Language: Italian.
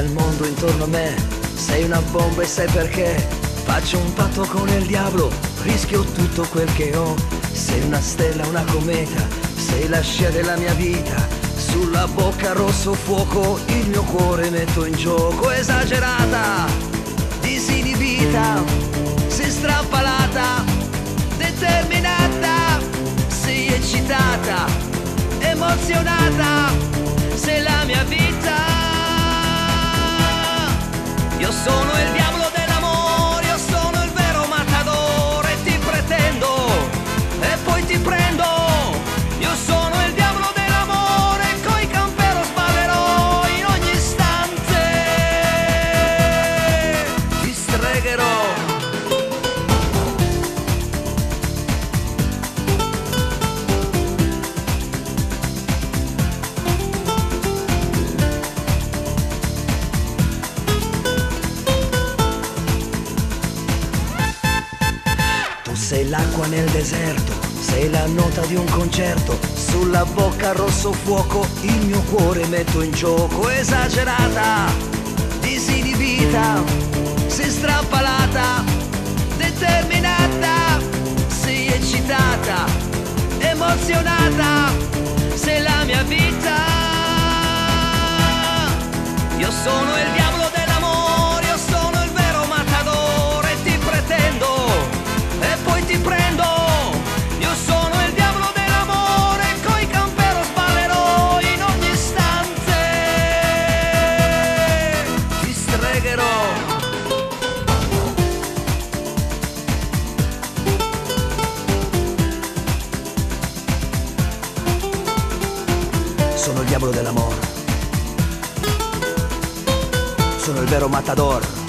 al mondo intorno a me. Sei una bomba e sai perché? Faccio un patto con il diavolo, rischio tutto quel che ho. Sei una stella, una cometa, sei la scia della mia vita. Sulla bocca rosso fuoco, il mio cuore metto in gioco. Esagerata, disinibita, sei strappalata, determinata, sei eccitata, emozionata, sei la mia vita. Io sono il diavolo dell'amore, io sono il vero matador e ti pretendo e poi ti prendo. Io sono il diavolo dell'amore, coi campero sballerò in ogni istante. Ti stregherò. Sei l'acqua nel deserto, sei la nota di un concerto. Sulla bocca rosso fuoco, il mio cuore metto in gioco. Esagerata, disinibita, sei strappalata, determinata, sei eccitata, emozionata, sei la mia vita. Io sono il diavolo dell'amore, io sono il vero matador e ti pretendo e poi ti prendo. Io sono il diavolo dell'amore, coi campero sballerò in ogni istante. Ti stregherò. Sono il diavolo dell'amore, sono il vero matador.